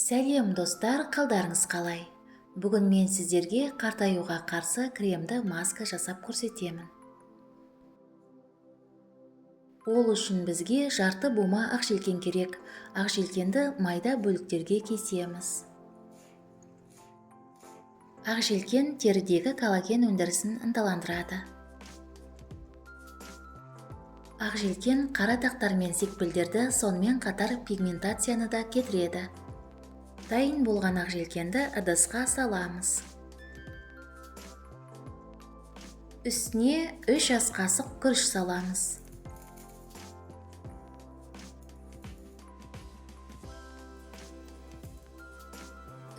Сәлем достар, қалдарыңыз қалай? Бүгін мен сіздерге қартаюға қарсы кремді маска жасап көрсетемін. Ол үшін бізге жарты бума ақжелкен керек. Ақжелкенді майда бөліктерге кесеміз. Ақжелкен терідегі коллаген өндірісін ынталандырады. Ақжелкен қара тақтар мен секпілдерді, сонымен қатар пигментацияны да кетіреді. Дайын болған ақжелкенді ыдысқа саламыз. Үстіне 3 ас қасық күріш саламыз.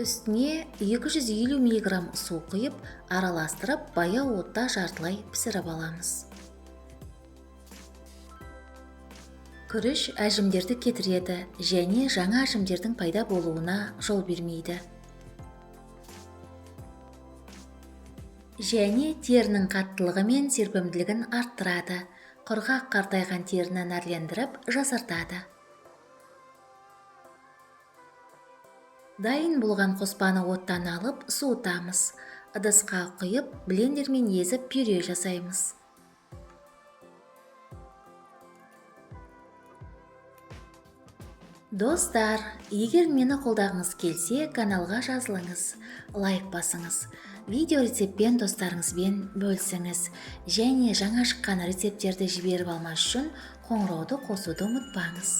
Үстіне 250 мг су құйып, араластырып, баяу отта жартылай пісіріп аламыз. Күріш әжімдерді кетіреді және жаңа әжімдердің пайда болуына жол бермейді. Және терінің қаттылығы мен серпімділігін арттырады. Құрғақ қартайған теріні нәрлендіріп, жасартады. Дайын болған қоспаны оттан алып, суытамыз. Ыдысқа құйып, блендермен езіп пюре жасаймыз. Достар, егер мені қолдағыңыз келсе, каналға жазылыңыз, лайк басыңыз, видео рецептпен достарыңызбен бөлісіңіз, және жаңа шыққан рецепттерді жіберіп алмас үшін қоңырауды қосуды ұмытпаңыз.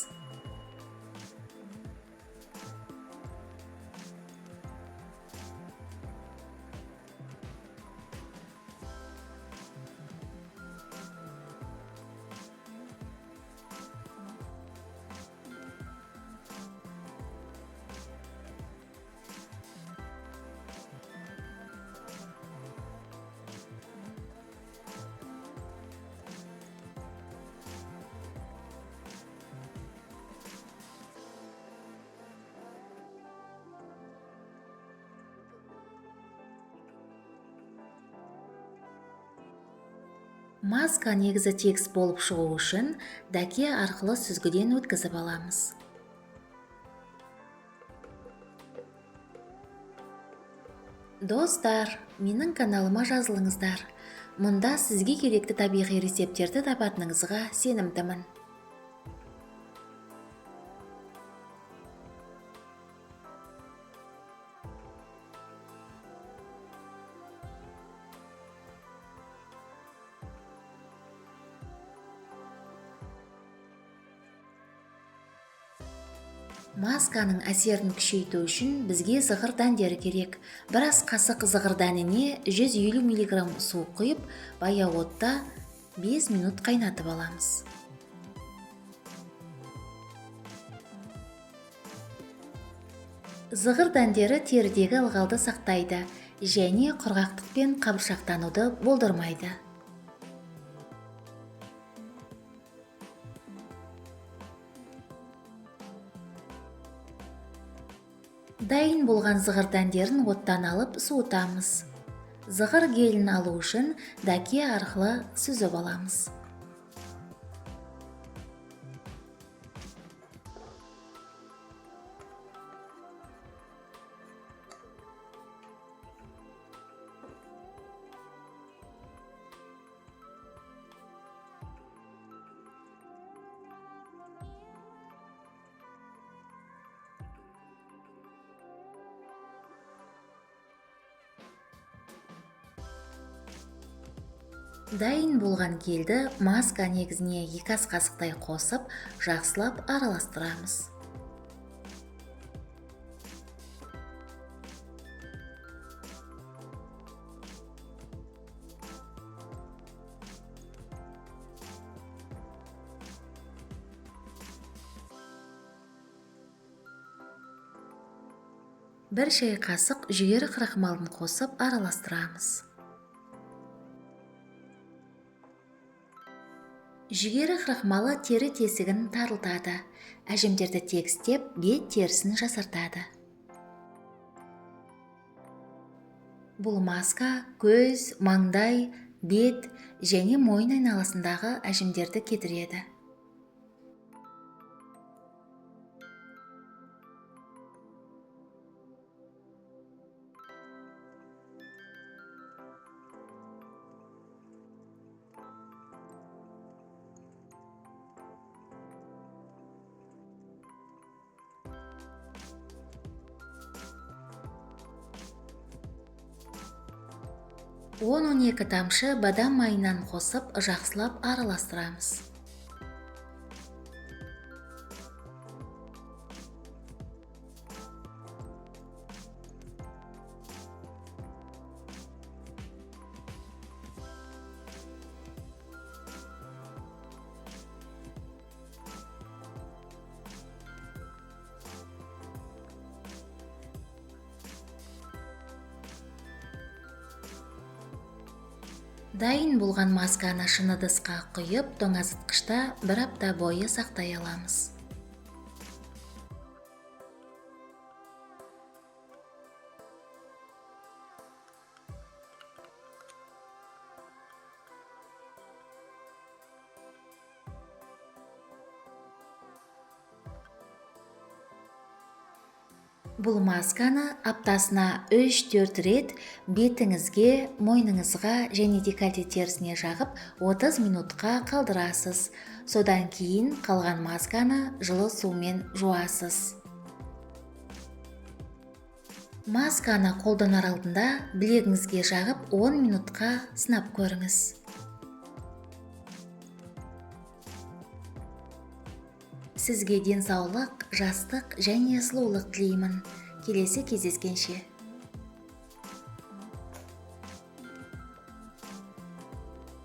Маска негізі тегіс болып шығу үшін дәке арқылы сүзгіден өткізіп аламыз. Достар, менің каналыма жазылыңыздар. Мұнда сізге керекті табиғи рецепттерді табатыныңызға сенімдімін. Масканың әсерін күшейту үшін бізге зығыр дәндері керек. Бір ас қасық зығыр дәніне 150 мг су құйып, баяу отта 5 минут қайнатып аламыз. Зығыр дәндері терідегі ылғалды сақтайды және құрғақтық пен қабыршақтануды болдырмайды. Дайын болған зығыр дәндерін оттан алып суытамыз. Зығыр гелін алу үшін дәке арқылы сүзіп аламыз. Дайын болған гельді маска негізіне 2 ас қасықтай қосып, жақсылап араластырамыз. Бір шай қасық жүгері крахмалын қосып араластырамыз. Жүгері крахмалы тері тесігін тарылтады, әжімдерді тегістеп, бет терісін жасартады. Бұл маска көз, маңдай, бет және мойын айналасындағы әжімдерді кетіреді. 10-12 тамшы бадам майынан қосып жақсылап араластырамыз. Дайын болған масканы шыны ыдысқа құйып, тоңазытқышта 1 апта бойы сақтай аламыз. Бұл масканы аптасына 3-4 рет бетіңізге, мойныңызға және декольте терісіне жағып 30 минутқа қалдырасыз. Содан кейін қалған масканы жылы сумен жуасыз. Масканы қолданар алдында білегіңізге жағып 10 минутқа сынап көріңіз. Сізге денсаулық, жастық және сұлулық тілеймін. Келесі кездескенше.